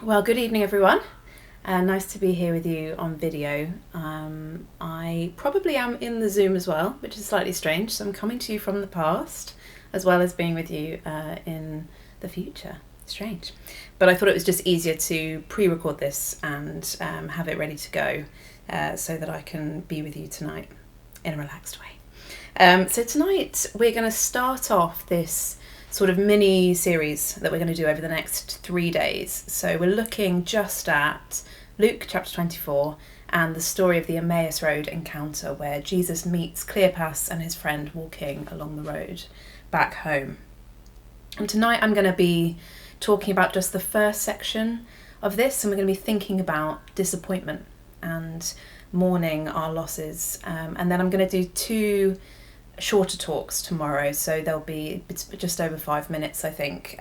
Well, good evening, everyone. Nice to be here with you on video. I probably am in the Zoom as well, which is slightly strange. So I'm coming to you from the past, as well as being with you in the future. Strange. But I thought it was just easier to pre-record this and have it ready to go so that I can be with you tonight in a relaxed way. So tonight we're going to start off this sort of mini series that we're going to do over the next 3 days. So we're looking just at Luke chapter 24 and the story of the Emmaus Road encounter where Jesus meets Cleopas and his friend walking along the road back home. And tonight I'm going to be talking about just the first section of this, and we're going to be thinking about disappointment and mourning our losses. And then I'm going to do 2 shorter talks tomorrow, so there'll be just over 5 minutes, I think,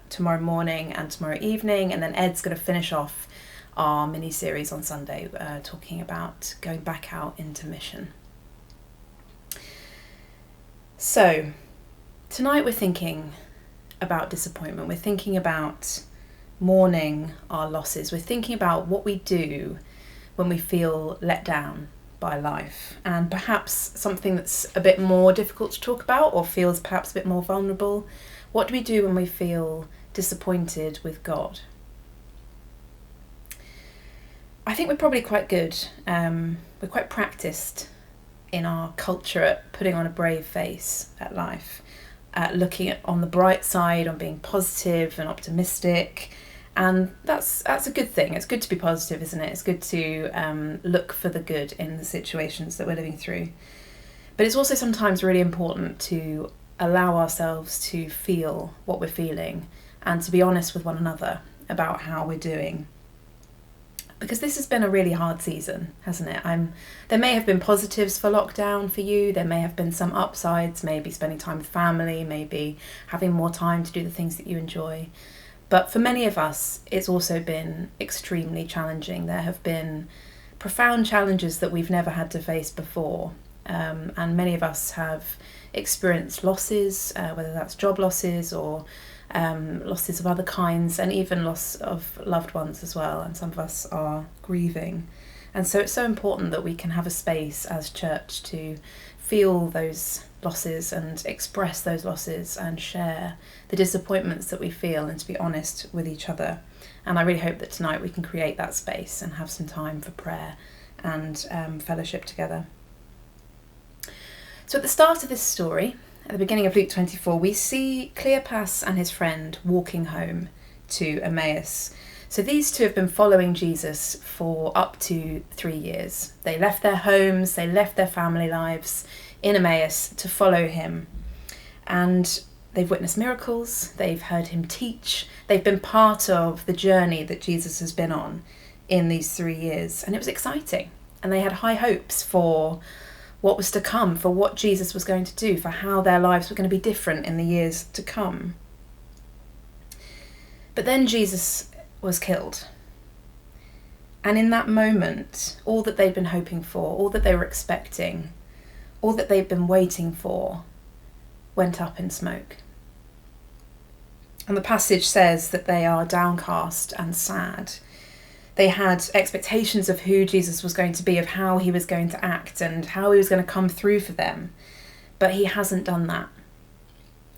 tomorrow morning and tomorrow evening, and then Ed's going to finish off our mini series on Sunday, talking about going back out into mission. So tonight we're thinking about disappointment. We're thinking about mourning our losses. We're thinking about what we do when we feel let down by life, and perhaps something that's a bit more difficult to talk about or feels perhaps a bit more vulnerable. What do we do when we feel disappointed with God? I think we're probably quite good. We're quite practiced in our culture at putting on a brave face at life, at looking on the bright side, on being positive and optimistic. And that's a good thing. It's good to be positive, isn't it? It's good to look for the good in the situations that we're living through. But it's also sometimes really important to allow ourselves to feel what we're feeling and to be honest with one another about how we're doing. Because this has been a really hard season, hasn't it? There may have been positives for lockdown for you. There may have been some upsides, maybe spending time with family, maybe having more time to do the things that you enjoy. But for many of us, it's also been extremely challenging. There have been profound challenges that we've never had to face before. And many of us have experienced losses, whether that's job losses or losses of other kinds, and even loss of loved ones as well. And some of us are grieving. And so it's so important that we can have a space as church to feel those losses and express those losses and share the disappointments that we feel and to be honest with each other. And I really hope that tonight we can create that space and have some time for prayer and fellowship together. So at the start of this story, at the beginning of Luke 24, we see Cleopas and his friend walking home to Emmaus. So these two have been following Jesus for up to 3 years. They left their homes, they left their family lives in Emmaus to follow him. And they've witnessed miracles, they've heard him teach, they've been part of the journey that Jesus has been on in these 3 years. And it was exciting. And they had high hopes for what was to come, for what Jesus was going to do, for how their lives were going to be different in the years to come. But then Jesus was killed. And in that moment, all that they'd been hoping for, all that they were expecting, all that they'd been waiting for, went up in smoke. And the passage says that they are downcast and sad. They had expectations of who Jesus was going to be, of how he was going to act and how he was going to come through for them. But he hasn't done that.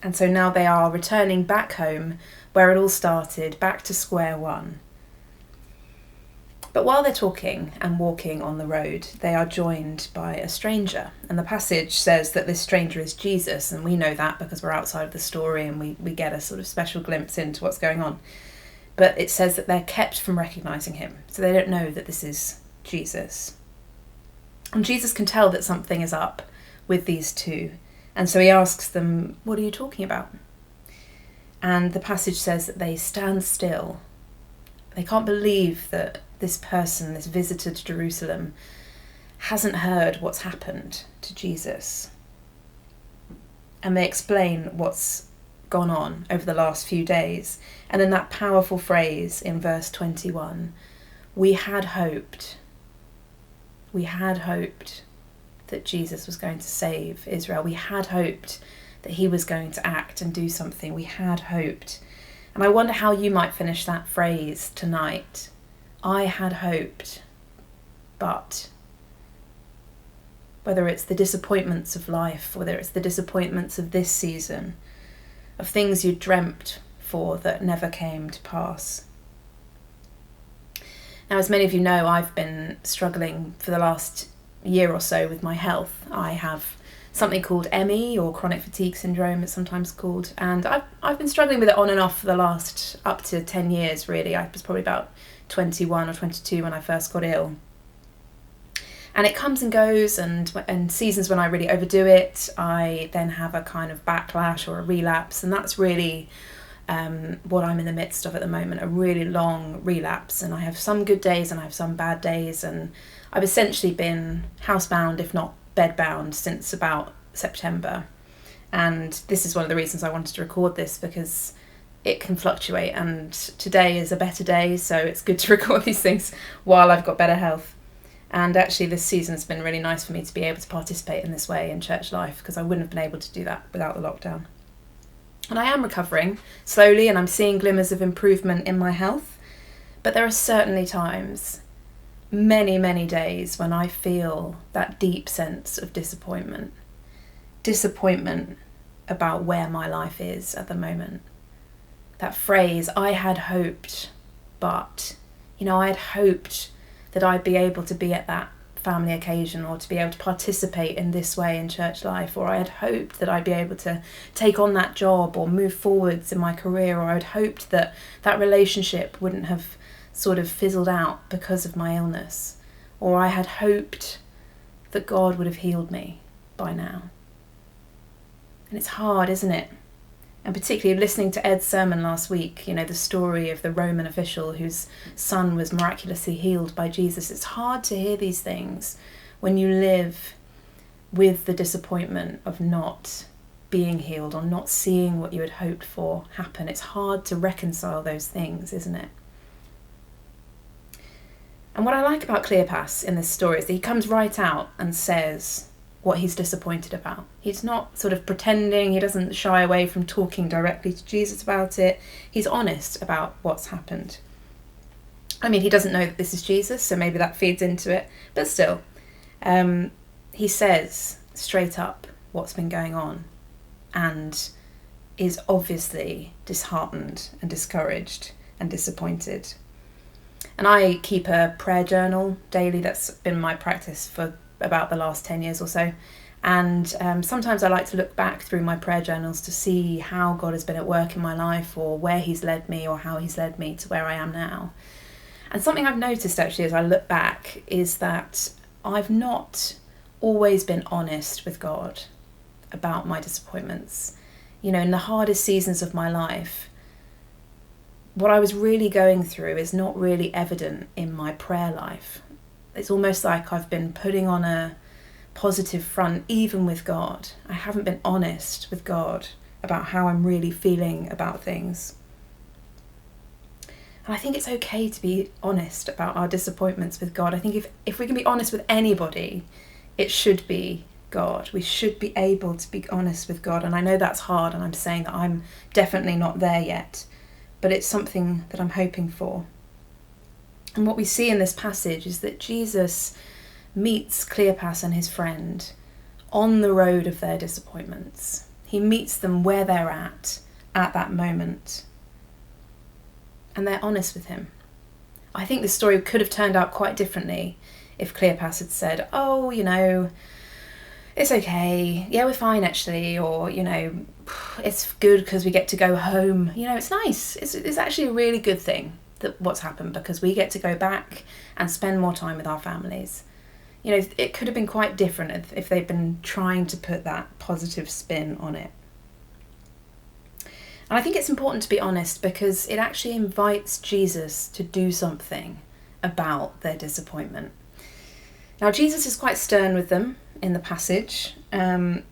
And so now they are returning back home where it all started, back to square one. But while they're talking and walking on the road, they are joined by a stranger. And the passage says that this stranger is Jesus, and we know that because we're outside of the story and we get a sort of special glimpse into what's going on. But it says that they're kept from recognising him, so they don't know that this is Jesus. And Jesus can tell that something is up with these two, and so he asks them, "What are you talking about?" And the passage says that they stand still. They can't believe that this person, this visitor to Jerusalem, hasn't heard what's happened to Jesus. And they explain what's gone on over the last few days. And then that powerful phrase in verse 21, we had hoped that Jesus was going to save Israel. We had hoped that he was going to act and do something. We had hoped. And I wonder how you might finish that phrase tonight. I had hoped, but. Whether it's the disappointments of life, whether it's the disappointments of this season, of things you dreamt for that never came to pass. Now, as many of you know, I've been struggling for the last year or so with my health. I have something called ME, or chronic fatigue syndrome it's sometimes called, and I've been struggling with it on and off for the last up to 10 years really. I was probably about 21 or 22 when I first got ill. And it comes and goes, and seasons when I really overdo it, I then have a kind of backlash or a relapse, and that's really what I'm in the midst of at the moment, a really long relapse. And I have some good days and I have some bad days, and I've essentially been housebound, if not bedbound, since about September. And this is one of the reasons I wanted to record this, because it can fluctuate, and today is a better day, so it's good to record these things while I've got better health. And actually this season's been really nice for me to be able to participate in this way in church life, because I wouldn't have been able to do that without the lockdown. And I am recovering slowly, and I'm seeing glimmers of improvement in my health. But there are certainly times, many, many days, when I feel that deep sense of disappointment. Disappointment about where my life is at the moment. That phrase, I had hoped, but, I had hoped that I'd be able to be at that family occasion, or to be able to participate in this way in church life, or I had hoped that I'd be able to take on that job or move forwards in my career, or I'd hoped that that relationship wouldn't have sort of fizzled out because of my illness, or I had hoped that God would have healed me by now. And it's hard, isn't it? And particularly listening to Ed's sermon last week, the story of the Roman official whose son was miraculously healed by Jesus. It's hard to hear these things when you live with the disappointment of not being healed or not seeing what you had hoped for happen. It's hard to reconcile those things, isn't it? And what I like about Cleopas in this story is that he comes right out and says what he's disappointed about. He's not sort of pretending, he doesn't shy away from talking directly to Jesus about it. He's honest about what's happened. I mean, he doesn't know that this is Jesus, so maybe that feeds into it, but still, he says straight up what's been going on, and is obviously disheartened and discouraged and disappointed. And I keep a prayer journal daily. That's been my practice for about the last 10 years or so, and sometimes I like to look back through my prayer journals to see how God has been at work in my life, or where he's led me, or how he's led me to where I am now. And something I've noticed actually as I look back is that I've not always been honest with God about my disappointments. In the hardest seasons of my life, what I was really going through is not really evident in my prayer life. It's almost like I've been putting on a positive front, even with God. I haven't been honest with God about how I'm really feeling about things. And I think it's okay to be honest about our disappointments with God. I think if we can be honest with anybody, it should be God. We should be able to be honest with God. And I know that's hard, and I'm saying that I'm definitely not there yet, but it's something that I'm hoping for. And what we see in this passage is that Jesus meets Cleopas and his friend on the road of their disappointments. He meets them where they're at that moment. And they're honest with him. I think this story could have turned out quite differently if Cleopas had said, oh, it's okay. Yeah, we're fine actually. Or, it's good because we get to go home. It's nice. It's actually a really good thing that what's happened, because we get to go back and spend more time with our families. It could have been quite different if they'd been trying to put that positive spin on it. And I think it's important to be honest, because it actually invites Jesus to do something about their disappointment. Now, Jesus is quite stern with them in the passage.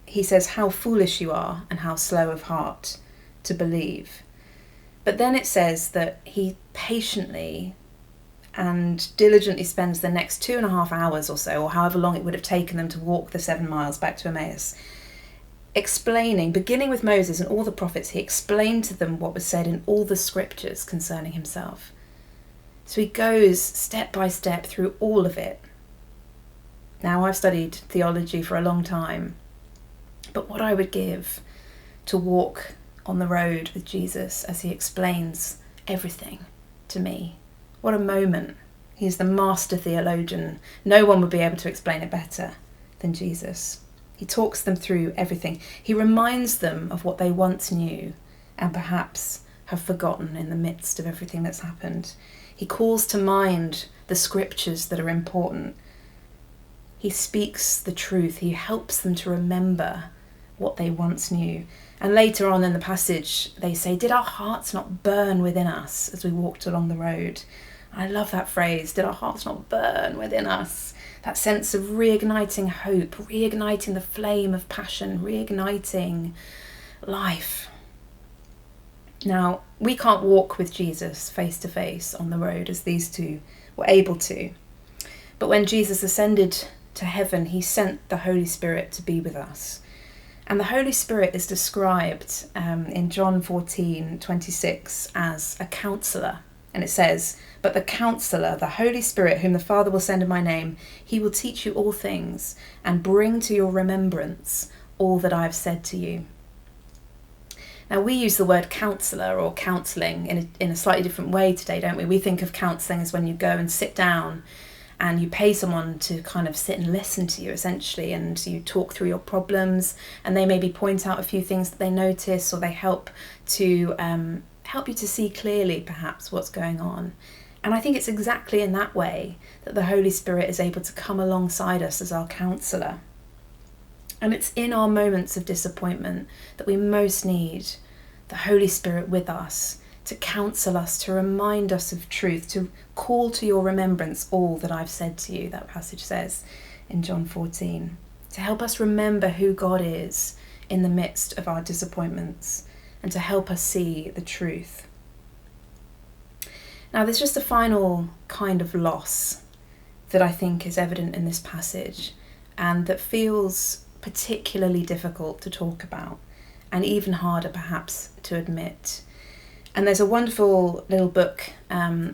He says, how foolish you are and how slow of heart to believe. But then it says that he patiently and diligently spends the next 2.5 hours or so, or however long it would have taken them to walk the 7 miles back to Emmaus, explaining, beginning with Moses and all the prophets, he explained to them what was said in all the scriptures concerning himself. So he goes step by step through all of it. Now, I've studied theology for a long time, but what I would give to walk on the road with Jesus as he explains everything to me. What a moment. He's the master theologian. No one would be able to explain it better than Jesus. He talks them through everything. He reminds them of what they once knew and perhaps have forgotten in the midst of everything that's happened. He calls to mind the scriptures that are important. He speaks the truth. He helps them to remember what they once knew. And later on in the passage, they say, "Did our hearts not burn within us as we walked along the road?" I love that phrase, "Did our hearts not burn within us?" That sense of reigniting hope, reigniting the flame of passion, reigniting life. Now, we can't walk with Jesus face to face on the road as these two were able to. But when Jesus ascended to heaven, he sent the Holy Spirit to be with us. And the Holy Spirit is described in John 14:26 as a counsellor. And it says, "But the counsellor, the Holy Spirit, whom the Father will send in my name, he will teach you all things and bring to your remembrance all that I have said to you." Now, we use the word counsellor or counselling in a slightly different way today, don't we? We think of counselling as when you go and sit down and you pay someone to kind of sit and listen to you, essentially, and you talk through your problems, and they maybe point out a few things that they notice, or they help you to see clearly perhaps what's going on. And I think it's exactly in that way that the Holy Spirit is able to come alongside us as our counsellor. And it's in our moments of disappointment that we most need the Holy Spirit with us to counsel us, to remind us of truth, to call to your remembrance all that I've said to you, that passage says in John 14, to help us remember who God is in the midst of our disappointments and to help us see the truth. Now, there's just a final kind of loss that I think is evident in this passage and that feels particularly difficult to talk about and even harder perhaps to admit. And there's a wonderful little book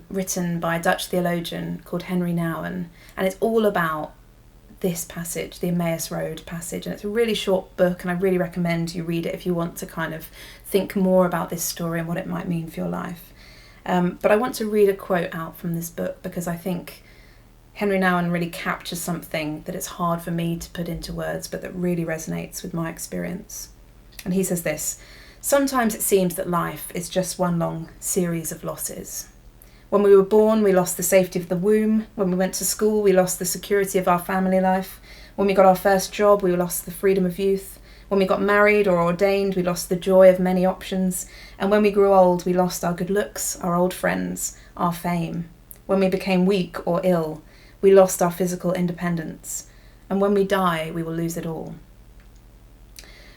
written by a Dutch theologian called Henry Nouwen, and it's all about this passage, the Emmaus Road passage. And it's a really short book, and I really recommend you read it if you want to kind of think more about this story and what it might mean for your life. But I want to read a quote out from this book because I think Henry Nouwen really captures something that it's hard for me to put into words, but that really resonates with my experience. And he says this: "Sometimes it seems that life is just one long series of losses. When we were born, we lost the safety of the womb. When we went to school, we lost the security of our family life. When we got our first job, we lost the freedom of youth. When we got married or ordained, we lost the joy of many options. And when we grew old, we lost our good looks, our old friends, our fame. When we became weak or ill, we lost our physical independence. And when we die, we will lose it all.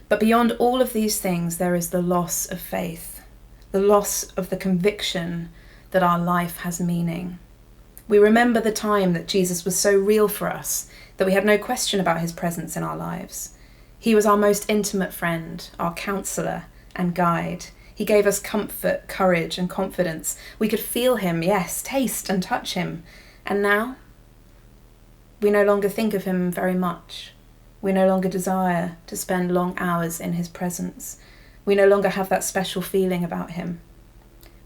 But beyond all of these things, there is the loss of faith, the loss of the conviction that our life has meaning. We remember the time that Jesus was so real for us that we had no question about his presence in our lives. He was our most intimate friend, our counsellor and guide. He gave us comfort, courage and confidence. We could feel him, yes, taste and touch him. And now, we no longer think of him very much. We no longer desire to spend long hours in his presence. We no longer have that special feeling about him.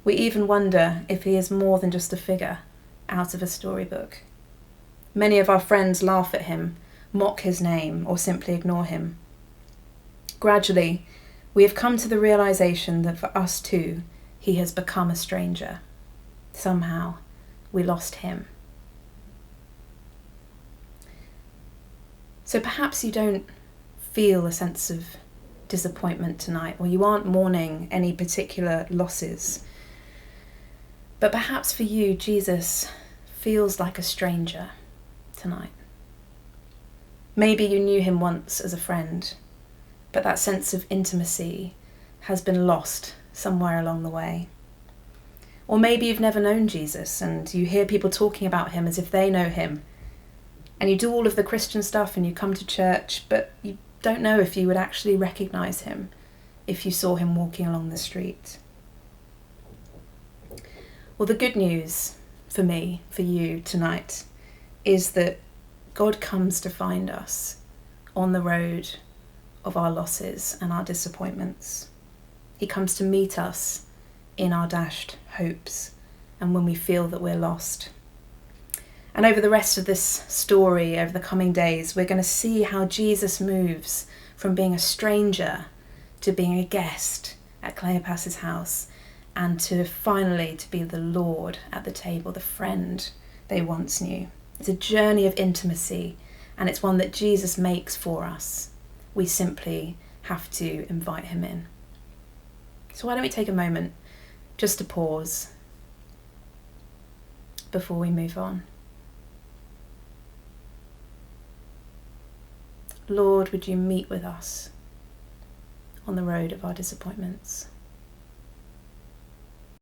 We even wonder if he is more than just a figure out of a storybook. Many of our friends laugh at him, mock his name, or simply ignore him. Gradually, we have come to the realization that for us too, he has become a stranger. Somehow, we lost him. So perhaps you don't feel a sense of disappointment tonight, or you aren't mourning any particular losses. But perhaps for you, Jesus feels like a stranger tonight. Maybe you knew him once as a friend, but that sense of intimacy has been lost somewhere along the way. Or maybe you've never known Jesus and you hear people talking about him as if they know him. And you do all of the Christian stuff and you come to church, but you don't know if you would actually recognise him if you saw him walking along the street. Well, the good news for me, for you tonight, is that God comes to find us on the road of our losses and our disappointments. He comes to meet us in our dashed hopes and when we feel that we're lost. And over the rest of this story, over the coming days, we're going to see how Jesus moves from being a stranger to being a guest at Cleopas's house, and to finally to be the Lord at the table, the friend they once knew. It's a journey of intimacy, and it's one that Jesus makes for us. We simply have to invite him in. So why don't we take a moment just to pause before we move on. Lord, would you meet with us on the road of our disappointments?